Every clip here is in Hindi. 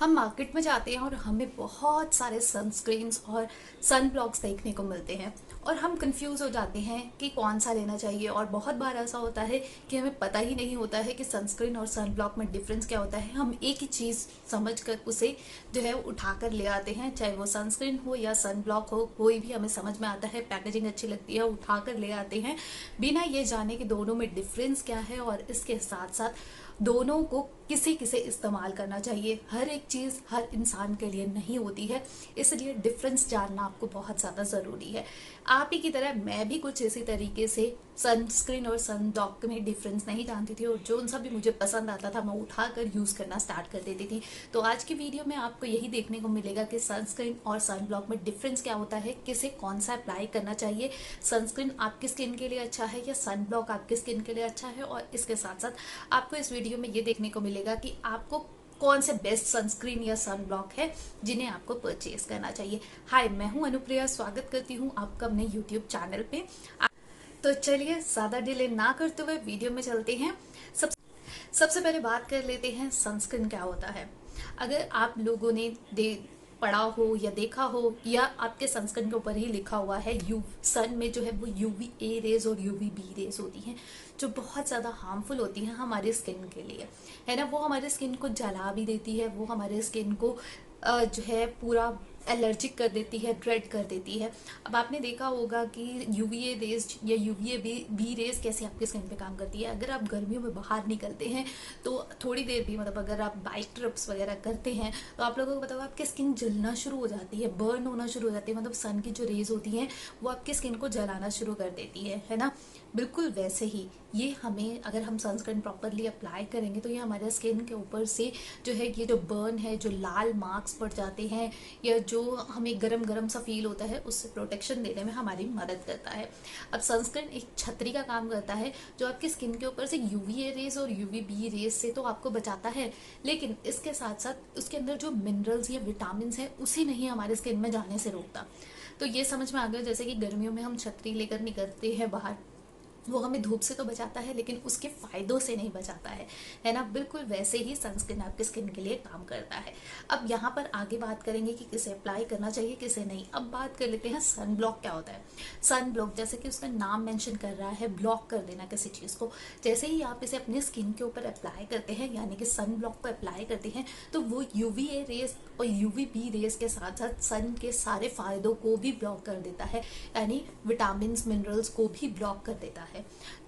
हम मार्केट में जाते हैं और हमें बहुत सारे सनस्क्रीन्स और सन ब्लॉक्स देखने को मिलते हैं और हम कंफ्यूज हो जाते हैं कि कौन सा लेना चाहिए। और बहुत बार ऐसा होता है कि हमें पता ही नहीं होता है कि सनस्क्रीन और सन ब्लॉक में डिफरेंस क्या होता है। हम एक ही चीज़ समझकर उसे जो है उठा कर ले आते हैं, चाहे वो सनस्क्रीन हो या सन ब्लॉक हो, कोई भी हमें समझ में आता है, पैकेजिंग अच्छी लगती है, उठा कर ले आते हैं बिना ये जाने कि दोनों में डिफरेंस क्या है और इसके साथ साथ दोनों को किसे किसे इस्तेमाल करना चाहिए। हर एक चीज़ हर इंसान के लिए नहीं होती है, इसलिए डिफरेंस जानना आपको बहुत ज़्यादा ज़रूरी है। आप ही की तरह मैं भी कुछ इसी तरीके से सनस्क्रीन और सन ब्लॉक में डिफरेंस नहीं जानती थी और जो सा भी मुझे पसंद आता था मैं उठाकर यूज़ करना स्टार्ट कर देती थी। तो आज की वीडियो में आपको यही देखने को मिलेगा कि सनस्क्रीन और सन ब्लॉक में डिफरेंस क्या होता है, किसे कौन सा अप्लाई करना चाहिए, सनस्क्रीन आपकी स्किन के लिए अच्छा है या सन ब्लॉक आपकी स्किन के लिए अच्छा है। और इसके साथ साथ आपको इस वीडियो में ये देखने को मिलेगा कि आपको कौन से बेस्ट सनस्क्रीन या सन ब्लॉक है जिन्हें आपको परचेज करना चाहिए। हाय, मैं हूं अनुप्रिया, स्वागत करती हूं आपका अपने यूट्यूब चैनल पे। तो चलिए ज़्यादा डिले ना करते हुए वीडियो में चलते हैं। सब सबसे पहले बात कर लेते हैं सनस्क्रीन क्या होता है। अगर आप लोगों ने पढ़ा हो या देखा हो या आपके सनस्क्रीन के ऊपर ही लिखा हुआ है, यू सन में जो है वो यूवी ए रेज और यूवी बी रेज होती हैं जो बहुत ज़्यादा हार्मफुल होती हैं हमारे स्किन के लिए, है ना। वो हमारे स्किन को जला भी देती है, वो हमारे स्किन को जो है पूरा एलर्जिक कर देती है, ड्रेड कर देती है। अब आपने देखा होगा कि यूवीए रेज या यूवीए बी रेज कैसे आपके स्किन पे काम करती है। अगर आप गर्मियों में बाहर निकलते हैं तो थोड़ी देर भी, मतलब अगर आप बाइक ट्रिप्स वगैरह करते हैं तो आप लोगों को पता होगा आपकी स्किन जलना शुरू हो जाती है, बर्न होना शुरू हो जाती है। मतलब सन की जो रेज होती हैं वो आपकी स्किन को जलाना शुरू कर देती है ना। बिल्कुल वैसे ही ये हमें, अगर हम सनस्क्रीन प्रॉपरली अप्लाई करेंगे तो ये हमारे स्किन के ऊपर से जो है ये जो बर्न है, जो लाल मार्क्स पड़ जाते हैं या जो हमें गरम गरम सा फील होता है, उससे प्रोटेक्शन देने में हमारी मदद करता है। अब सनस्क्रीन एक छतरी का काम करता है जो आपकी स्किन के ऊपर से यूवी रेज और यूवी बी रेज से तो आपको बचाता है, लेकिन इसके साथ साथ उसके अंदर जो मिनरल्स या विटामिन है उसे नहीं हमारे स्किन में जाने से रोकता। तो ये समझ में आ गया, जैसे कि गर्मियों में हम छतरी लेकर निकलते हैं बाहर, वो हमें धूप से तो बचाता है लेकिन उसके फायदों से नहीं बचाता है ना। बिल्कुल वैसे ही सनस्क्रीन आपकी स्किन के लिए काम करता है। अब यहाँ पर आगे बात करेंगे कि किसे अप्लाई करना चाहिए किसे नहीं। अब बात कर लेते हैं सन ब्लॉक क्या होता है। सन ब्लॉक, जैसे कि उसका नाम मेंशन कर रहा है, ब्लॉक कर देना किसी चीज़ को। जैसे ही आप इसे अपने स्किन के ऊपर अप्लाई करते हैं, यानी कि सन ब्लॉक को अप्लाई करते हैं, तो वो यूवी ए रेज और यूवी बी रेज के साथ साथ सन के सारे फायदों को भी ब्लॉक कर देता है, यानी विटामिन मिनरल्स को भी ब्लॉक कर देता है,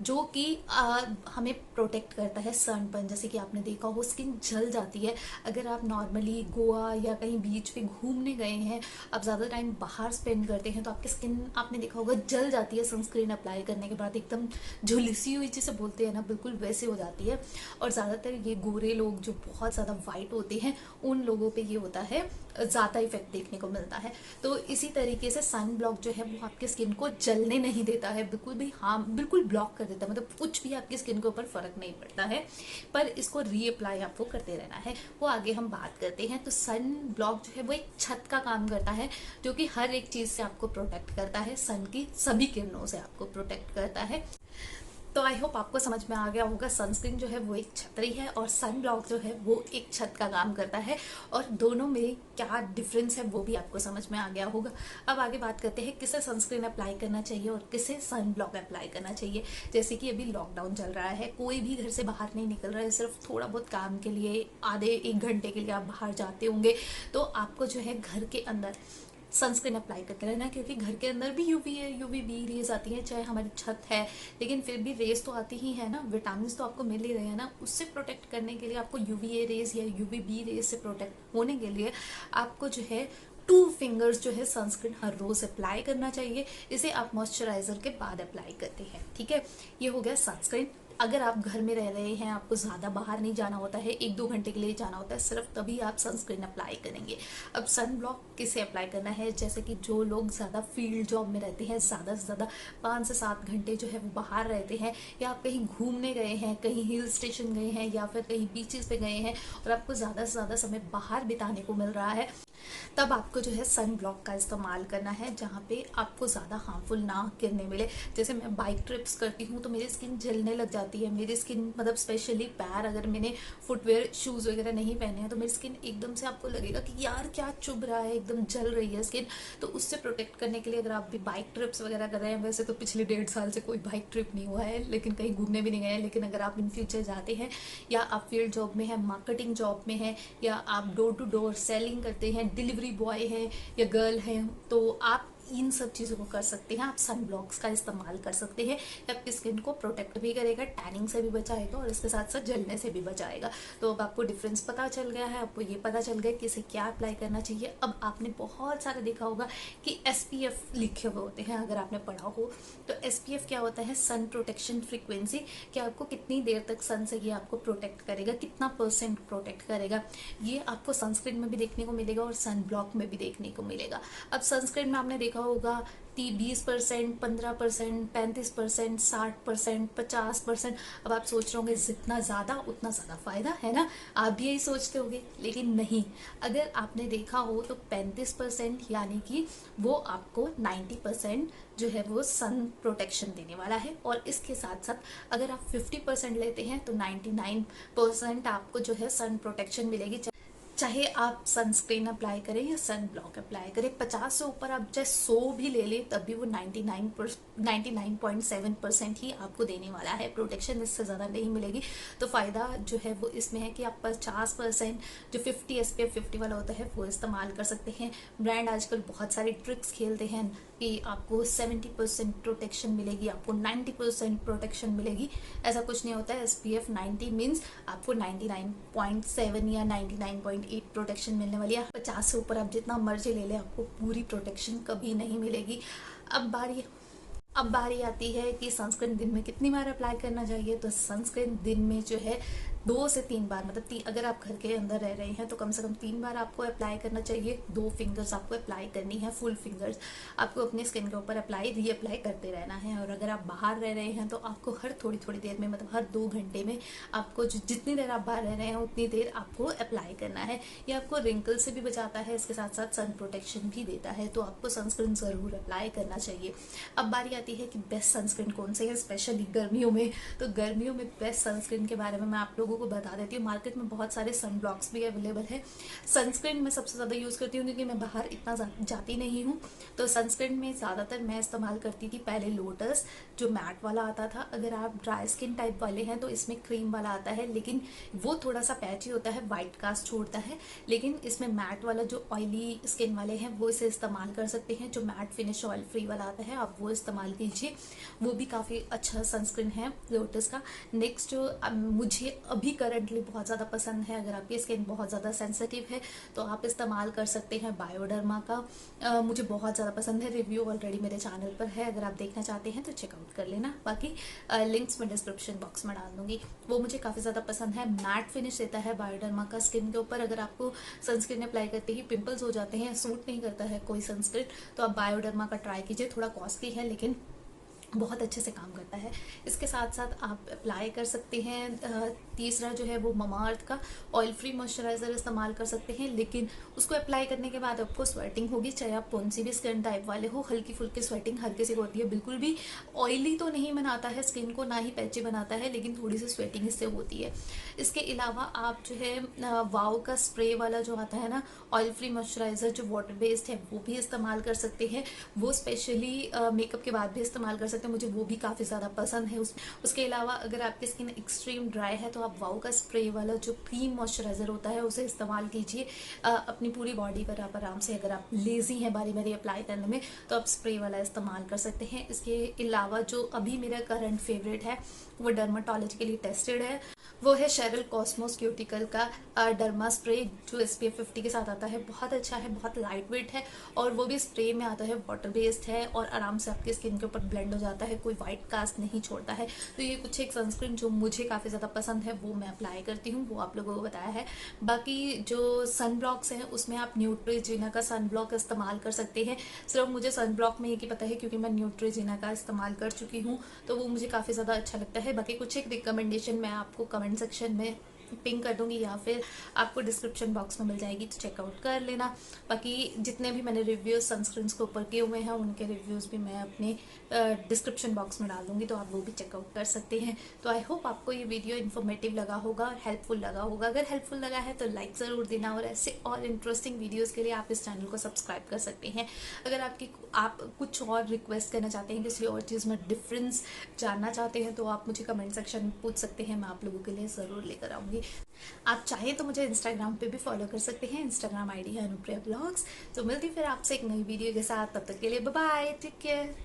जो कि हमें प्रोटेक्ट करता है सनबर्न। जैसे कि आपने देखा हो स्किन जल जाती है। अगर आप नॉर्मली गोवा या कहीं बीच पे घूमने गए हैं, आप ज़्यादा टाइम बाहर स्पेंड करते हैं, तो आपकी स्किन आपने देखा होगा जल जाती है सनस्क्रीन अप्लाई करने के बाद, एकदम झुलसी हुई जिसे बोलते हैं ना, बिल्कुल वैसे हो जाती है। और ज़्यादातर ये गोरे लोग जो बहुत ज़्यादा वाइट होते हैं उन लोगों पे ये होता है, ज़्यादा इफेक्ट देखने को मिलता है। तो इसी तरीके से सन ब्लॉक जो है वो आपकी स्किन को जलने नहीं देता है, बिल्कुल भी हार्म, बिल्कुल ब्लॉक कर देता है, मतलब कुछ भी आपकी स्किन के ऊपर फर्क नहीं पड़ता है। पर इसको रीअप्लाई आपको करते रहना है, वो आगे हम बात करते हैं। तो सन ब्लॉक जो है वो एक छत का काम करता है जो कि हर एक चीज़ से आपको प्रोटेक्ट करता है, सन की सभी किरणों से आपको प्रोटेक्ट करता है। तो आई होप आपको समझ में आ गया होगा, सनस्क्रीन जो है वो एक छतरी है और सन ब्लॉक जो है वो एक छत का काम करता है, और दोनों में क्या डिफरेंस है वो भी आपको समझ में आ गया होगा। अब आगे बात करते हैं किसे सनस्क्रीन अप्लाई करना चाहिए और किसे सन ब्लॉक अप्लाई करना चाहिए। जैसे कि अभी लॉकडाउन चल रहा है, कोई भी घर से बाहर नहीं निकल रहा है, सिर्फ थोड़ा बहुत काम के लिए आधे एक घंटे के लिए आप बाहर जाते होंगे, तो आपको जो है घर के अंदर सनस्क्रीन अप्लाई करते रहना है, क्योंकि घर के अंदर भी यूवी बी रेज आती है, चाहे हमारी छत है लेकिन फिर भी रेज तो आती ही है ना, विटामिन तो आपको मिल ही रहे हैं ना। उससे प्रोटेक्ट करने के लिए आपको यूवी ए रेज या यूवी बी रेज से प्रोटेक्ट होने के लिए आपको जो है 2 फिंगर्स जो है सनस्क्रीन हर रोज अप्लाई करना चाहिए। इसे आप मॉइस्चराइजर के बाद अप्लाई करते हैं, ठीक है। ये हो गया सनस्क्रीन। अगर आप घर में रह रहे हैं, आपको ज़्यादा बाहर नहीं जाना होता है, 1-2 घंटे के लिए जाना होता है सिर्फ, तभी आप सनस्क्रीन अप्लाई करेंगे। अब सन ब्लॉक किसे अप्लाई करना है, जैसे कि जो लोग ज़्यादा फील्ड जॉब में रहते हैं, ज़्यादा से ज़्यादा 5 से 7 घंटे जो है वो बाहर रहते हैं, या आप कहीं घूमने गए हैं, कहीं हिल स्टेशन गए हैं या फिर कहीं बीचेस पे गए हैं और आपको ज़्यादा से ज़्यादा समय बाहर बिताने को मिल रहा है, तब आपको जो है सन ब्लॉक का इस्तेमाल करना है, जहाँ पे आपको ज़्यादा हार्मफुल ना किरणें मिले। जैसे मैं बाइक ट्रिप्स करती हूँ तो मेरी स्किन जलने लग जाती है, मेरी स्किन मतलब स्पेशली पैर, अगर मैंने फुटवेयर शूज़ वगैरह नहीं पहने हैं तो मेरी स्किन एकदम से आपको लगेगा कि यार क्या चुभ रहा है, एकदम जल रही है स्किन। तो उससे प्रोटेक्ट करने के लिए अगर आप भी बाइक ट्रिप्स वगैरह कर रहे हैं, वैसे तो पिछले 1.5 साल से कोई बाइक ट्रिप नहीं हुआ है, लेकिन कहीं घूमने भी नहीं गए हैं, लेकिन अगर आप इन फ्यूचर जाते हैं या आप फील्ड जॉब में हैं, मार्केटिंग जॉब में हैं, या आप डोर टू डोर सेलिंग करते हैं, डिलीवरी बॉय हैं या गर्ल हैं, तो आप इन सब चीज़ों को कर सकते हैं। आप सन ब्लॉक्स का इस्तेमाल कर सकते हैं, ये आपकी स्किन को प्रोटेक्ट भी करेगा, टैनिंग से भी बचाएगा और इसके साथ साथ जलने से भी बचाएगा। तो अब आपको डिफरेंस पता चल गया है, आपको ये पता चल गया कि इसे क्या अप्लाई करना चाहिए। अब आपने बहुत सारे देखा होगा कि SPF लिखे हुए होते हैं, अगर आपने पढ़ा हो तो SPF क्या होता है, सन प्रोटेक्शन फ्रीक्वेंसी, कि आपको कितनी देर तक सन से ये आपको प्रोटेक्ट करेगा, कितना % प्रोटेक्ट करेगा। ये आपको सनस्क्रीन में भी देखने को मिलेगा और सन ब्लॉक में भी देखने को मिलेगा। अब सनस्क्रीन में आपने देखा होगा 20%, 15%, 35%, 60%, 50%। अब आप सोच रहे होंगे जितना ज़्यादा उतना ज़्यादा फ़ायदा है ना, आप भी यही सोचते होंगे, लेकिन नहीं। अगर आपने देखा हो तो 35% यानी कि वो आपको 90% जो है वो सन प्रोटेक्शन देने वाला है, और इसके साथ साथ अगर आप 50% लेते हैं तो 99% आपको जो है सन प्रोटेक्शन मिलेगी, चाहे आप सनस्क्रीन अप्लाई करें या सन ब्लॉक अप्लाई करें। 50 से ऊपर आप चाहे 100 भी ले लें तब भी वो 99.7% ही आपको देने वाला है प्रोटेक्शन, इससे ज़्यादा नहीं मिलेगी। तो फ़ायदा जो है वो इसमें है कि आप 50% जो 50 SPF 50 वाला होता है वो इस्तेमाल कर सकते हैं। ब्रांड आजकल बहुत सारी ट्रिक्स खेलते हैं कि आपको 70% प्रोटेक्शन मिलेगी, आपको 90% प्रोटेक्शन मिलेगी। ऐसा कुछ नहीं होता है। SPF 90 मीन्स आपको 99.7 या 99.8 प्रोटेक्शन मिलने वाली है। 50 से ऊपर आप जितना मर्जी ले लें, आपको पूरी प्रोटेक्शन कभी नहीं मिलेगी। अब बारी आती है कि सनस्क्रीन दिन में कितनी बार अप्लाई करना चाहिए। तो सनस्क्रीन दिन में जो है 2 से 3 बार, मतलब अगर आप घर के अंदर रह रहे हैं तो कम से कम 3 बार आपको अप्लाई करना चाहिए। 2 फिंगर्स आपको अप्लाई करनी है, फुल फिंगर्स आपको अपने स्किन के ऊपर रीअप्लाई करते रहना है। और अगर आप बाहर रह रहे हैं तो आपको हर थोड़ी थोड़ी देर में, मतलब हर 2 घंटे में आपको जितनी देर आप बाहर रह रहे हैं उतनी देर आपको अप्लाई करना है। ये आपको रिंकल से भी बचाता है, इसके साथ साथ सन प्रोटेक्शन भी देता है। तो आपको सनस्क्रीन ज़रूर अप्लाई करना चाहिए। अब बारी आती है कि बेस्ट सनस्क्रीन कौन से है, स्पेशली गर्मियों में। तो गर्मियों में बेस्ट सनस्क्रीन के बारे में मैं आप लोगों को बता देती हूँ। मार्केट में बहुत सारे सन ब्लॉक्स भी अवेलेबल है। सनस्क्रीन मैं सबसे ज़्यादा यूज़ करती हूँ क्योंकि मैं बाहर इतना जाती नहीं हूँ। तो सनस्क्रीन में ज़्यादातर मैं इस्तेमाल करती थी पहले लोटस, जो मैट वाला आता था। अगर आप ड्राई स्किन टाइप वाले हैं तो इसमें क्रीम वाला आता है, लेकिन वो थोड़ा सा पैची होता है, वाइट कास्ट छोड़ता है। लेकिन इसमें मैट वाला, जो ऑयली स्किन वाले हैं वो इसे इस्तेमाल कर सकते हैं। जो मैट फिनिश ऑयल फ्री वाला आता है आप वो इस्तेमाल कीजिए, वो भी काफ़ी अच्छा सनस्क्रीन है लोटस का। नेक्स्ट जो मुझे अभी करंटली बहुत ज़्यादा पसंद है, अगर आपकी स्किन बहुत ज़्यादा सेंसिटिव है तो आप इस्तेमाल कर सकते हैं बायोडर्मा का। मुझे बहुत ज़्यादा पसंद है, रिव्यू ऑलरेडी मेरे चैनल पर है, अगर आप देखना चाहते हैं तो चेकआउट कर लेना। बाकी लिंक्स मैं डिस्क्रिप्शन बॉक्स में डाल दूंगी। वो मुझे काफ़ी ज़्यादा पसंद है, मैट फिनिश देता है बायोडर्मा का स्किन के ऊपर। अगर आपको सनस्क्रीन अप्लाई करते ही पिंपल्स हो जाते हैं, सूट नहीं करता है कोई सनस्क्रीन, तो आप बायोडर्मा का ट्राई कीजिए। थोड़ा कॉस्टली है लेकिन बहुत अच्छे से काम करता है। इसके साथ साथ आप अप्लाई कर सकते हैं, तीसरा जो है वो ममाअर्थ का ऑयल फ्री मॉइस्चराइज़र इस्तेमाल कर सकते हैं। लेकिन उसको अप्लाई करने के बाद आपको स्वेटिंग होगी, चाहे आप कौन सी भी स्किन टाइप वाले हो। हल्की फुल्की स्वेटिंग हर किसी को होती है, बिल्कुल भी ऑयली तो नहीं बनाता है स्किन को, ना ही पैची बनाता है, लेकिन थोड़ी सी स्वेटिंग इससे होती है। इसके अलावा आप जो है वाओ का स्प्रे वाला जो आता है ना, ऑयल फ्री मॉइस्चराइज़र जो वाटर बेस्ड है, वो भी इस्तेमाल कर सकते हैं। वो स्पेशली मेकअप के बाद भी इस्तेमाल कर सकते हैं, मुझे वो भी काफ़ी ज़्यादा पसंद है। उसके अलावा अगर आपकी स्किन एक्सट्रीम ड्राई है तो आप वाओ का स्प्रे वाला जो क्रीम मॉइस्चराइज़र होता है उसे इस्तेमाल कीजिए अपनी पूरी बॉडी पर। आप आराम से, अगर आप लेज़ी हैं बारी बारी अप्लाई करने में, तो आप स्प्रे वाला इस्तेमाल कर सकते हैं। इसके अलावा जो अभी मेरा करंट फेवरेट है वो डर्माटोलॉजिकली टेस्टेड है, वो है शेरिल कॉस्मोस क्यूटिकल का डर्मा स्प्रे, जो SPF 50 के साथ आता है। बहुत अच्छा है, बहुत लाइट वेट है, और वो भी स्प्रे में आता है, वाटर बेस्ड है, और आराम से आपकी स्किन के ऊपर ब्लेंड हो जाता है, कोई वाइट कास्ट नहीं छोड़ता है। तो ये कुछ एक सनस्क्रीन जो मुझे काफ़ी ज़्यादा पसंद है, वो मैं अप्लाई करती हूँ, वो आप लोगों को बताया है। बाकी जो सन ब्लॉक्स हैं उसमें आप न्यूट्रीजिना का सन ब्लॉक इस्तेमाल कर सकते हैं। सिर्फ मुझे सन ब्लॉक में ये कि पता है क्योंकि मैं न्यूट्रीजिना का इस्तेमाल कर चुकी हूँ, तो वो मुझे काफ़ी ज़्यादा अच्छा लगता है। बाकी कुछ एक रिकमेंडेशन मैं आपको कमेंट सेक्शन में पिंक कर दूंगी या फिर आपको डिस्क्रिप्शन बॉक्स में मिल जाएगी, तो चेकआउट कर लेना। बाकी जितने भी मैंने रिव्यूज़ सनस्क्रीन्स के ऊपर किए हुए हैं उनके रिव्यूज़ भी मैं अपने डिस्क्रिप्शन बॉक्स में डाल दूंगी, तो आप वो भी चेकआउट कर सकते हैं। तो आई होप आपको ये वीडियो इन्फॉर्मेटिव लगा होगा और हेल्पफुल लगा होगा। अगर हेल्पफुल लगा है तो लाइक ज़रूर देना, और ऐसे और इंटरेस्टिंग वीडियोज़ के लिए आप इस चैनल को सब्सक्राइब कर सकते हैं। अगर आप कुछ और रिक्वेस्ट करना चाहते हैं, किसी और चीज़ में डिफरेंस जानना चाहते हैं, तो आप मुझे कमेंट सेक्शन में पूछ सकते हैं, मैं आप लोगों के लिए ज़रूर लेकर आऊँगी। आप चाहें तो मुझे इंस्टाग्राम पे भी फॉलो कर सकते हैं, इंस्टाग्राम आईडी है अनुप्रिया ब्लॉग्स। तो मिलती फिर आपसे एक नई वीडियो के साथ, तब तक के लिए बाय बाय, टेक केयर।